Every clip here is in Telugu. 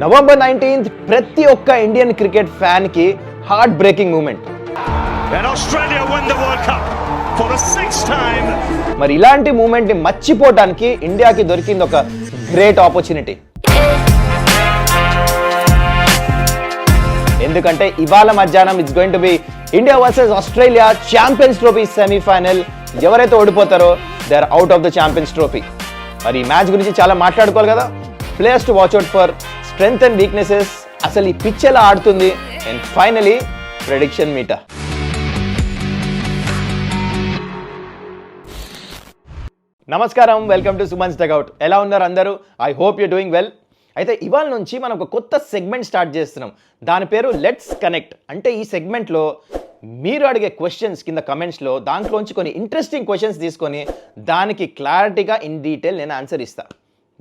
నవంబర్ 19th ప్రతి ఒక్క ఇండియన్ క్రికెట్ ఫ్యాన్ కి హార్ట్ బ్రేకింగ్ మూమెంట్. మరి ఇలాంటి మూమెంట్ ని మర్చిపోవడానికి ఇండియాకి దొరికింది ఒక గ్రేట్ ఆపర్చునిటీ. ఎందుకంటే ఇవాళ మధ్యాహ్నం it's going to be India versus Australia champions trophy semifinal. ఎవరైతే ఓడిపోతారో they are out of the champions trophy. మరి ఈ మ్యాచ్ గురించి చాలా మాట్లాడుకోవాలి కదా. Players to watch out for, strength and weaknesses, అసలు ఈ పిచ్ ఎలా ఆడుతుంది, అండ్ ఫైనలీ ప్రెడిక్షన్ మీటా. నమస్కారం, వెల్కమ్ టు సుమన్స్ డగౌట్. ఎలా ఉన్నారు అందరూ? I hope you doing well. అయితే ఇవాళ నుంచి మనం ఒక కొత్త సెగ్మెంట్ స్టార్ట్ చేస్తున్నాం. దాని పేరు లెట్స్ కనెక్ట్. అంటే ఈ సెగ్మెంట్లో మీరు అడిగే క్వశ్చన్స్ కింద కమెంట్స్లో దాంట్లోంచి కొన్ని ఇంట్రెస్టింగ్ క్వశ్చన్స్ తీసుకొని దానికి క్లారిటీగా ఇన్ డీటెయిల్ నేను ఆన్సర్ ఇస్తాను.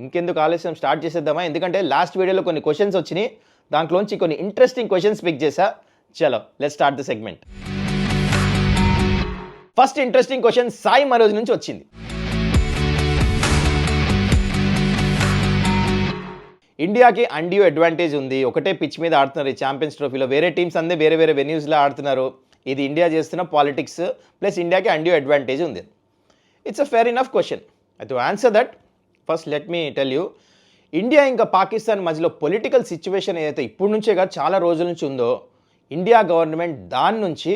ఇంకెందుకు ఆలస్యం, స్టార్ట్ చేసేద్దామా? ఎందుకంటే లాస్ట్ వీడియోలో కొన్ని క్వశ్చన్స్ వచ్చినాయి, దాంట్లోంచి కొన్ని ఇంట్రెస్టింగ్ క్వశ్చన్స్ పిక్ చేశా. చలో let's start the segment. First interesting question Sai Manoj నుంచి వచ్చింది. ఇండియాకి అన్డ్యూ అడ్వాంటేజ్ ఉంది, ఒకటే పిచ్ మీద ఆడుతున్నారు ఈ ఛాంపియన్స్ ట్రోఫీలో. వేరే టీమ్స్ అందే వేరే వేరే వెన్యూస్లో ఆడుతున్నారు. ఇది ఇండియా చేస్తున్న పాలిటిక్స్ ప్లస్ ఇండియాకి అన్డ్యూ అడ్వాంటేజ్ ఉంది. It's a fair enough question. To answer that first let me tell you, India ఇంకా పాకిస్తాన్ మధ్యలో పొలిటికల్ సిచ్యువేషన్ ఏదైతే ఇప్పుడు నుంచే కాదు చాలా రోజుల నుంచి ఉందో, ఇండియా గవర్నమెంట్ దాని నుంచి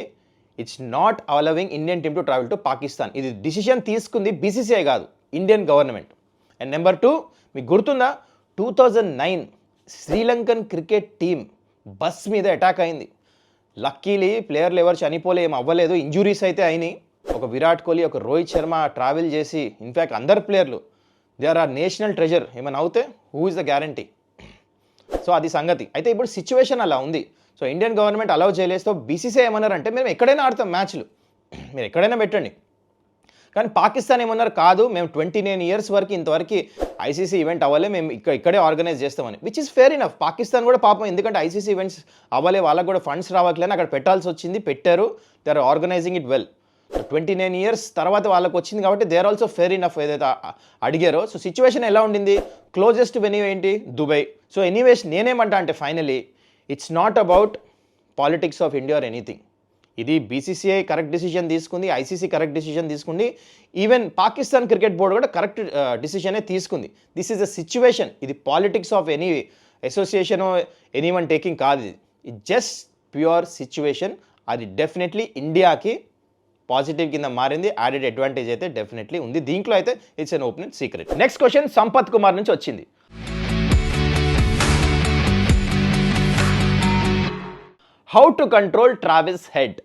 it's not allowing Indian team to travel to Pakistan. ఇది డిసిషన్ తీసుకుంది బీసీసీఐ కాదు, ఇండియన్ గవర్నమెంట్. అండ్ నెంబర్ 2, మీకు గుర్తుందా 2009 శ్రీలంకన్ క్రికెట్ టీమ్ బస్ మీద అటాక్ అయింది. లక్కీలీ ప్లేయర్లు ఎవరు చనిపోలే, ఏం అవ్వలేదు, ఇంజురీస్ అయితే అయినాయి. ఒక విరాట్ కోహ్లీ, ఒక రోహిత్ శర్మ ట్రావెల్ చేసి, ఇన్ఫ్యాక్ట్ అందరు ప్లేయర్లు దే ఆర్ నేషనల్ ట్రెజర్. ఏమైనా అవుతే who is the guarantee? So అది సంగతి. అయితే ఇప్పుడు సిచ్యువేషన్ అలా ఉంది. సో ఇండియన్ గవర్నమెంట్ అలౌ చేయలేస్తే బీసీసీఐ ఏమన్నారంటే మేము ఎక్కడైనా ఆడతాం మ్యాచ్లు, మీరు ఎక్కడైనా పెట్టండి. కానీ పాకిస్తాన్ ఏమన్నారు, కాదు మేము 29 years వరకు ఇంతవరకు ఐసీసీ ఈవెంట్ అవ్వలే, మేము ఇక్కడే ఆర్గనైజ్ చేస్తామని. Which is fair enough. Pakistan కూడా పాపం, ఎందుకంటే ఐసీసీ ఈవెంట్స్ అవ్వలే, వాళ్ళకు కూడా ఫండ్స్ రావట్లేని అక్కడ పెట్టాల్సి వచ్చింది, పెట్టారు. They are organising it well. 29 years తర్వాత వాళ్ళకి వచ్చింది కాబట్టి they are also fair enough ఏదైతే అడిగారో. సో సిచ్యువేషన్ ఎలా ఉండింది? క్లోజెస్ట్ వెన్యూ ఏంటి? దుబాయ్. సో ఎనీవేస్ నేనేమంటా అంటే finally it's not about politics of India or anything. ఇది బీసీసీఐ కరెక్ట్ డిసిషన్ తీసుకుంది, ఐసీసీ కరెక్ట్ డిసిషన్ తీసుకుంది, ఈవెన్ పాకిస్తాన్ క్రికెట్ బోర్డు కూడా కరెక్ట్ డిసిషనే తీసుకుంది. This is a situation. ఇది politics of any association, any one taking కాదు. ఇది జస్ట్ ప్యూర్ సిచ్యువేషన్. అది డెఫినెట్లీ ఇండియాకి పాజిటివ్ కింద మారింది. యాడెడ్ అడ్వాంటేజ్ అయితే డెఫినెట్లీ ఉంది. దీంట్లో అయితే it's an open secret. Next question Sampath Kumar నుంచి వచ్చింది. How to control Travis head.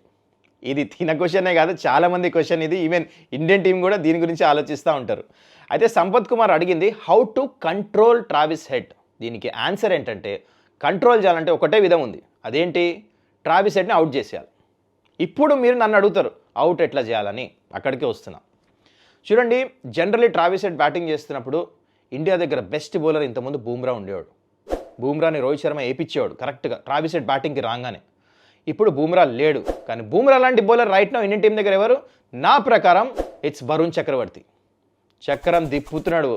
ఇది తిన క్వశ్చనే కాదు, చాలామంది క్వశ్చన్ ఇది. ఈవెన్ ఇండియన్ టీం కూడా దీని గురించి ఆలోచిస్తూ ఉంటారు. అయితే సంపత్ కుమార్ అడిగింది how to control Travis head. దీనికి ఆన్సర్ ఏంటంటే, కంట్రోల్ చేయాలంటే ఒకటే విధం ఉంది. అదేంటి? ట్రావిస్ హెడ్ని అవుట్ చేసేయాలి. ఇప్పుడు మీరు నన్ను అడుగుతారు అవుట్ ఎట్లా చేయాలని, అక్కడికే వస్తున్నా. చూడండి, జనరల్లీ ట్రావిస్ హెడ్ బ్యాటింగ్ చేస్తున్నప్పుడు ఇండియా దగ్గర బెస్ట్ బౌలర్ ఇంతకుముందు బూమ్రా ఉండేవాడు. బూమ్రాని రోహిత్ శర్మ వేయించేవాడు కరెక్ట్గా ట్రావిస్ హెడ్ బ్యాటింగ్కి రాగానే. ఇప్పుడు బూమ్రా లేడు, కానీ బూమ్రా లాంటి bowler right now Indian team దగ్గర ఎవరు? నా ప్రకారం ఇట్స్ వరుణ్ చక్రవర్తి. చక్రం దిప్పుతున్నాడు,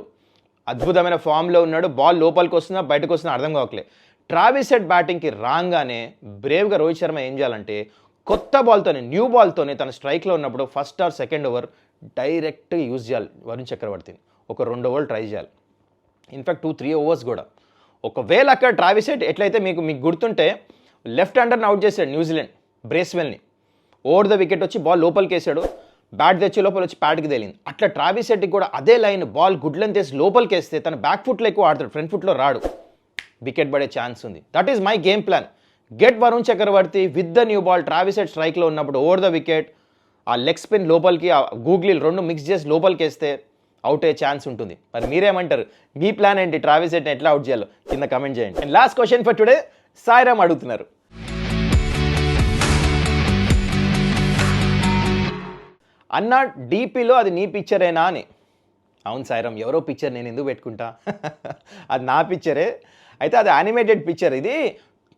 అద్భుతమైన ఫామ్లో ఉన్నాడు. బాల్ లోపలికి వస్తున్నా బయటకు వస్తున్నా అర్థం కావట్లేదు. ట్రావిస్ హెడ్ బ్యాటింగ్కి రాగానే బ్రేవ్గా రోహిత్ శర్మ ఏం చేయాలంటే, కొత్త బాల్తోనే, న్యూ బాల్తోనే తన స్ట్రైక్లో ఉన్నప్పుడు ఫస్ట్ ఆర్ సెకండ్ ఓవర్ డైరెక్ట్గా యూజ్ చేయాలి వరుణ్ చక్రవర్తిని. ఒక 2 overs ట్రై చేయాలి, ఇన్ఫ్యాక్ట్ 2-3 overs కూడా. ఒకవేళ అక్కడ ట్రావిస్ హెడ్ ఎట్లయితే మీకు గుర్తుంటే లెఫ్ట్ హ్యాండర్ని అవుట్ చేశాడు న్యూజిలాండ్, బ్రేస్వెల్ని. ఓవర్ ద వికెట్ వచ్చి బాల్ లోపలికి వేసాడు, బ్యాట్ తెచ్చే లోపల వచ్చి ప్యాడ్కి తేలింది. అట్లా ట్రావిస్ హెడ్కి కూడా అదే లైన్, బాల్ గుడ్ లెంత్ వేసి లోపలికి వేస్తే తన బ్యాక్ ఫుట్లో ఎక్కువ ఆడతాడు, ఫ్రంట్ ఫుట్లో రాడు, వికెట్ పడే ఛాన్స్ ఉంది. That is my game plan. Get Varun Chakravarthy with the new ball. Travis Head స్ట్రైక్లో ఉన్నప్పుడు ఓవర్ ద వికెట్, ఆ లెగ్ స్పిన్ లోపలికి, ఆ గూగ్లీలు 2 మిక్స్ చేసి లోపలికి వేస్తే అవుట్ అయ్యే ఛాన్స్ ఉంటుంది. మరి మీరేమంటారు? మీ ప్లాన్ ఏంటి? ట్రావిస్ హెడ్ని ఎట్లా అవుట్ చేయాలో కింద కమెంట్ చేయండి. And last question for today, Sairam అడుగుతున్నారు. అన్న డీపీలో అది నీ పిక్చరేనా అని. అవును సాయిరామ్, ఎవరో పిక్చర్ నేను ఎందుకు పెట్టుకుంటా? అది నా పిక్చరే. అయితే అది యానిమేటెడ్ పిక్చర్. ఇది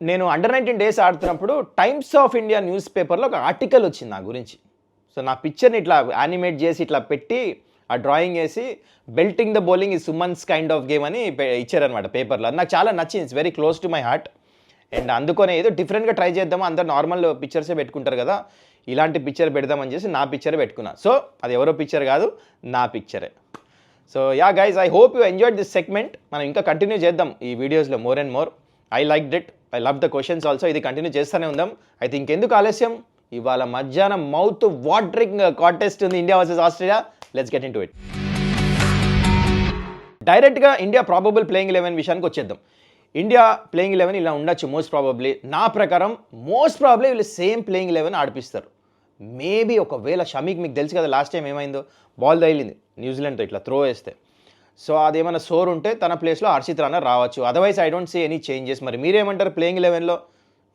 నేను అండర్ 19 days ఆడుతున్నప్పుడు టైమ్స్ ఆఫ్ ఇండియా న్యూస్ పేపర్లో ఒక ఆర్టికల్ వచ్చింది నా గురించి. సో నా పిక్చర్ని ఇట్లా యానిమేట్ చేసి ఇట్లా పెట్టి ఆ డ్రాయింగ్ వేసి బెల్టింగ్ ద బౌలింగ్ ఈ సుమన్స్ కైండ్ ఆఫ్ గేమ్ అని ఇచ్చారనమాట పేపర్లో. అది నాకు చాలా నచ్చింది, it's very close to my heart. And అందుకనే ఏదో డిఫరెంట్గా ట్రై చేద్దాము, అందరు నార్మల్ పిక్చర్సే పెట్టుకుంటారు కదా, ఇలాంటి పిక్చర్ పెడదామని చేసి నా పిక్చర్ పెట్టుకున్నా. సో అది ఎవరో పిక్చర్ కాదు, నా పిక్చరే. So ya guys, I hope you enjoyed this segment. మనం ఇంకా కంటిన్యూ చేద్దాం ఈ వీడియోస్లో more and more. I like it, I love the questions also. ఇది కంటిన్యూ చేస్తూనే ఉందాం. అయితే ఇంకెందుకు ఆలస్యం, ఇవాళ మధ్యాహ్నం మౌత్ వాటరింగ్ కాంటెస్ట్ ఉంది, India versus Australia. Let's get into it. డైరెక్ట్గా ఇండియా ప్రాబబుల్ ప్లేయింగ్ 11 విషయానికి వచ్చేద్దాం. ఇండియా ప్లేయింగ్ 11 ఇలా ఉండొచ్చు మోస్ట్ ప్రాబబ్లీ. నా ప్రకారం మోస్ట్ ప్రాబబ్లీ వీళ్ళు సేమ్ ప్లేయింగ్ 11 ఆడిపిస్తారు. మేబీ ఒకవేళ షమీకి, మీకు తెలుసు కదా లాస్ట్ టైం ఏమైందో, బాల్ తగిలింది న్యూజిలాండ్తో ఇట్లా త్రో వేస్తే. సో అదేమైనా సోర్ ఉంటే తన ప్లేస్లో హర్షిత్ రాణా రావచ్చు. Otherwise I don't see any changes. మరి మీరేమంటారు, ప్లేయింగ్ 11లో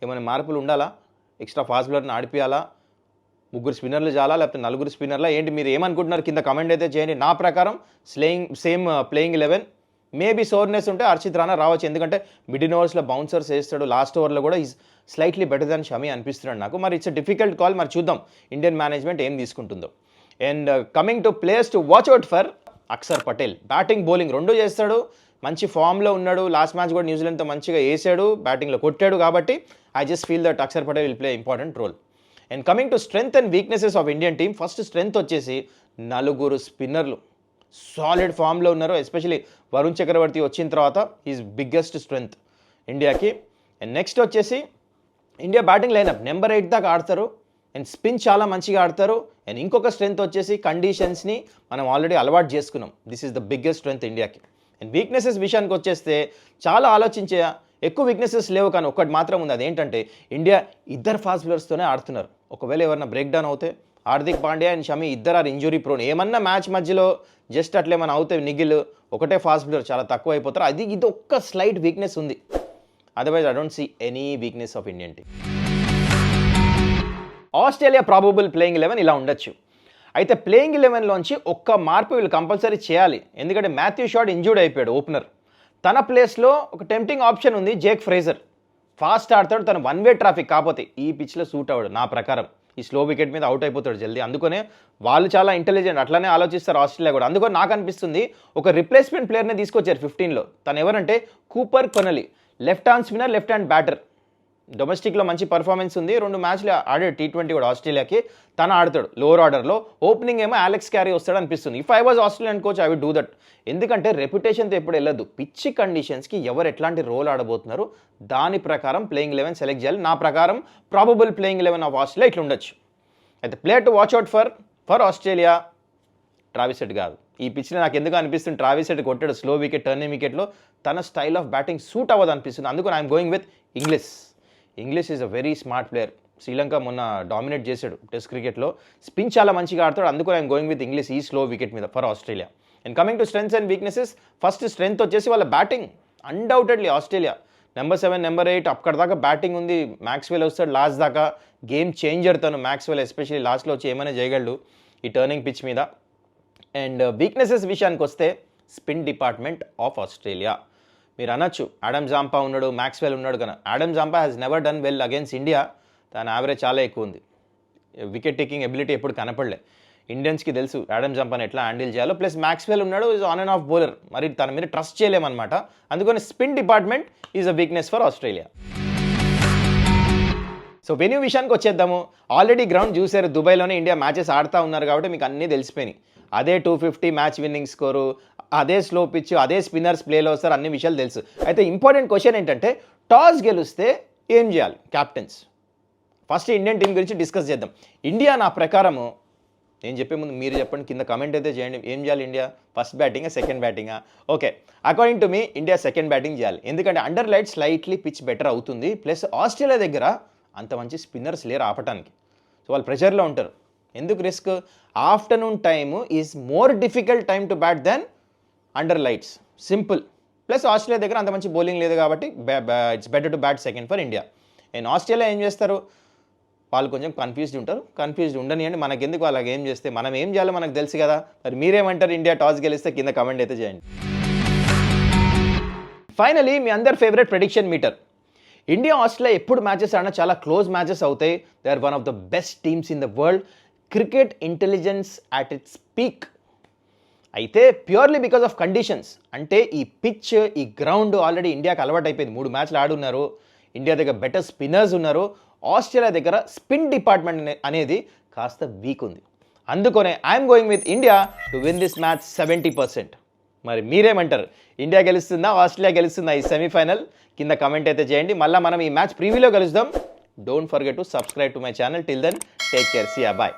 ఏమైనా మార్పులు ఉండాలా, ఎక్స్ట్రా ఫాస్ట్ బౌలర్ని ఆడిపియాలా, 3 స్పిన్నర్లు చాలా లేకపోతే 4 స్పిన్నర్లా, ఏంటి మీరు ఏమనుకుంటున్నారు కింద కమెంట్ అయితే చేయండి. నా ప్రకారం సేమ్ ప్లేయింగ్ 11. మేబీ సోర్నెస్ ఉంటే హర్షిత్ రాణా రావచ్చు, ఎందుకంటే మిడిల్ ఓవర్స్లో బౌన్సర్స్ వేస్తాడు, లాస్ట్ ఓవర్లో కూడా is slightly better than Shami అనిపిస్తున్నాడు నాకు. మరి ఇట్స్ డిఫికల్ట్ కాల్, మరి చూద్దాం ఇండియన్ మేనేజ్మెంట్ ఏం తీసుకుంటుందో. And coming to players to watch out for, Axar Patel batting bowling రెండూ చేస్తాడు, మంచి ఫామ్లో ఉన్నాడు. లాస్ట్ మ్యాచ్ కూడా న్యూజిలాండ్తో మంచిగా వేసాడు, బ్యాటింగ్లో కొట్టాడు. కాబట్టి I just feel that Axar Patel will play important role. And coming to strength and weaknesses of Indian team, first strength వచ్చేసి 4 స్పిన్నర్లు సాలిడ్ ఫామ్లో ఉన్నారు. ఎస్పెషలీ వరుణ్ చక్రవర్తి వచ్చిన తర్వాత ఈజ్ బిగ్గెస్ట్ స్ట్రెంగ్త్ ఇండియాకి. అండ్ నెక్స్ట్ వచ్చేసి ఇండియా బ్యాటింగ్ లైనప్ నెంబర్ 8 దాకా ఆడతారు, అండ్ స్పిన్ చాలా మంచిగా ఆడతారు. అండ్ ఇంకొక స్ట్రెంగ్త్ వచ్చేసి కండిషన్స్ని మనం ఆల్రెడీ అలవాటు చేసుకున్నాం. This is the biggest strength ఇండియాకి. అండ్ వీక్నెసెస్ విషయానికి వచ్చేస్తే చాలా ఆలోచించే, ఎక్కువ వీక్నెసెస్ లేవు కానీ ఒక్కటి మాత్రం ఉంది, అదేంటంటే ఇండియా 2 ఫాస్ట్ బౌలర్స్తోనే ఆడుతున్నారు. ఒకవేళ ఎవరైనా బ్రేక్ డౌన్ అవుతే Hardik Pandya and Shami 2 are injury prone. ఏమన్నా మ్యాచ్ మధ్యలో జస్ట్ అట్లేమన్నా అవుతాయి, నిగిల్ ఒకటే ఫాస్ట్ బౌలర్ చాలా తక్కువ అయిపోతారు. ఇది ఒక్క స్లైట్ వీక్నెస్ ఉంది. Otherwise I don't see any weakness of Indian team. Australia probable playing 11 ఇలా ఉండొచ్చు. అయితే ప్లేయింగ్ 11లోంచి ఒక్క మార్పు వీళ్ళు కంపల్సరీ చేయాలి, ఎందుకంటే మాథ్యూ షాట్ ఇంజూర్డ్ అయిపోయాడు ఓపెనర్. తన ప్లేస్లో ఒక టెంప్టింగ్ ఆప్షన్ ఉంది, జేక్ ఫ్రేజర్. ఫాస్ట్ ఆడతాడు, తను 1 వే ట్రాఫిక్, కాకపోతే ఈ పిచ్లో సూట్ అవ్వడు నా ప్రకారం. ఈ స్లో వికెట్ మీద అవుట్ అయిపోతాడు జల్దీ. అందుకనే వాళ్ళు చాలా ఇంటెలిజెంట్, అట్లానే ఆలోచిస్తారు ఆస్ట్రేలియా కూడా. అందుకని నాకు అనిపిస్తుంది ఒక రిప్లేస్మెంట్ ప్లేయర్ని తీసుకొచ్చారు 15లో. తను ఎవరంటే Cooper Connolly, left hand spinner, left hand batter. డొమెస్టిక్లో మంచి పర్ఫార్మెన్స్ ఉంది, 2 మ్యాచ్లు ఆడాడు T20 కూడా ఆస్ట్రేలియాకి. తను ఆడతాడు లోవర్ ఆర్డర్లో. ఓపెనింగ్ ఏమో అలెక్స్ క్యారీ వస్తాడు అనిపిస్తుంది. If I was Australian coach I will do that. ఎందుకంటే రెప్యుటేషన్తో ఎప్పుడు వెళ్ళదు, పిచ్ కండిషన్స్కి ఎవరు ఎట్లాంటి రోల్ ఆడబోతున్నారు దాని ప్రకారం ప్లేయింగ్ 11 సెలెక్ట్ చేయాలి. నా ప్రకారం ప్రాబబుల్ ప్లేయింగ్ 11 ఆఫ్ ఆస్ట్రేలియా ఇట్లా ఉండొచ్చు. అయితే player to watch out for Australia Travis head కాదు. ఈ పిచ్లో నాకు ఎందుకు అనిపిస్తుంది, ట్రావిస్ హెడ్ కొట్టాడు స్లో వికెట్, టర్నింగ్ వికెట్లో, తన స్టైల్ ఆఫ్ బ్యాటింగ్ సూట్ అవ్వదు అనిపిస్తుంది. అందుకని I'm going with English is a very smart player. Sri Lanka మొన్న డామినేట్ చేశాడు టెస్ట్ క్రికెట్లో, స్పిన్ చాలా మంచిగా ఆడతాడు. అందుకని ఐఎమ్ గోయింగ్ విత్ ఇంగ్లీష్ ఈ స్లో వికెట్ మీద for Australia. And coming to strengths and weaknesses, first strength వచ్చేసి వాళ్ళ batting. Undoubtedly Australia number 7 number 8 అక్కడ దాకా బ్యాటింగ్ ఉంది. మ్యాక్స్వెల్ వస్తాడు లాస్ట్ దాకా, గేమ్ చేంజర్ తను మ్యాక్స్వెల్, ఎస్పెషల్లీ లాస్ట్లో వచ్చి ఏమైనా చేయగలడు ఈ టర్నింగ్ పిచ్ మీద. అండ్ వీక్నెసెస్ విషయానికి వస్తే స్పిన్ డిపార్ట్మెంట్ ఆఫ్ ఆస్ట్రేలియా. మీరు అనొచ్చు ఆడమ్ జాంపా ఉన్నాడు, మ్యాక్స్వెల్ ఉన్నాడు కదా. Adam Zampa has never done well against India. తన యావరేజ్ చాలా ఎక్కువ ఉంది, వికెట్ టేకింగ్ ఎబిలిటీ ఎప్పుడు కనపడలే. ఇండియన్స్కి తెలుసు ఆడమ్ జాంపాని ఎట్లా హ్యాండిల్ చేయాలో. ప్లస్ మ్యాక్స్వెల్ ఉన్నాడు, is on and of bowler, మరి తన మీద ట్రస్ట్ చేయలేమన్నమాట. అందుకని spin department is a weakness for Australia. So venue విషయానికి వచ్చేద్దాము. ఆల్రెడీ గ్రౌండ్ చూశారు, దుబాయ్లోనే ఇండియా మ్యాచెస్ ఆడుతూ ఉన్నారు కాబట్టి మీకు అన్నీ తెలిసిపోయినాయి. అదే 250 మ్యాచ్ విన్నింగ్ స్కోరు, అదే స్లో పిచ్, అదే స్పిన్నర్స్ ప్లేలో వస్తారు, అన్ని విషయాలు తెలుసు. అయితే ఇంపార్టెంట్ క్వశ్చన్ ఏంటంటే టాస్ గెలిస్తే ఏం చేయాలి క్యాప్టెన్స్. ఫస్ట్ ఇండియన్ టీం గురించి డిస్కస్ చేద్దాం. ఇండియా నా ప్రకారము, నేను చెప్పే ముందు మీరు చెప్పండి, కింద కమెంట్ అయితే చేయండి. ఏం చేయాలి ఇండియా, ఫస్ట్ బ్యాటింగా సెకండ్ బ్యాటింగా? ఓకే, అకార్డింగ్ టు మీ ఇండియా సెకండ్ బ్యాటింగ్ చేయాలి, ఎందుకంటే under light slightly pitch better అవుతుంది. ప్లస్ ఆస్ట్రేలియా దగ్గర అంత మంచి స్పిన్నర్స్ లేరు ఆపటానికి, సో వాళ్ళు ప్రెషర్లో ఉంటారు. ఎందుకు risk? Afternoon time is more difficult time to bat than under lights, simple. Plus Australia దగ్గర అంత మంచి బౌలింగ్ లేదు కాబట్టి it's better to bat second for India. And Australia ఏం చేస్తారు, వాళ్ళు కొంచెం కన్ఫ్యూజ్డ్ ఉంటారు. కన్ఫ్యూజ్డ్ ఉండనియండి, మనకెందుకు వాళ్ళకి ఏం చేస్తే, మనం ఏం చేయాలో మనకు తెలుసు కదా. మరి మీరేమంటారు, ఇండియా టాస్ గెలిస్తే? కింద కమెంట్ అయితే చేయండి. ఫైనలీ మీ అందరి favourite prediction meter. India Australia ఎప్పుడు మ్యాచెస్ ఆడినా చాలా క్లోజ్ మ్యాచెస్ అవుతాయి. They are one of the best teams in the world. Cricket intelligence at its peak. అయితే ప్యూర్లీ బికాస్ ఆఫ్ కండిషన్స్, అంటే ఈ పిచ్, ఈ గ్రౌండ్ ఆల్రెడీ ఇండియాకి అలవాటు అయిపోయింది. 3 మ్యాచ్లు ఆడున్నారు. ఇండియా దగ్గర బెటర్ స్పిన్నర్స్ ఉన్నారు. ఆస్ట్రేలియా దగ్గర స్పిన్ డిపార్ట్మెంట్ అనేది కాస్త వీక్ ఉంది. అందుకనే I'm going with India to win this match 70%. మరి మీరేమంటారు? ఇండియా గెలుస్తుందా, ఆస్ట్రేలియా గెలుస్తుందా ఈ సెమీఫైనల్? కింద కమెంట్ అయితే చేయండి. మళ్ళీ మనం ఈ మ్యాచ్ ప్రివ్యూలో కలుద్దాం. Don't forget to subscribe to my channel. Till then take care. See ya, bye.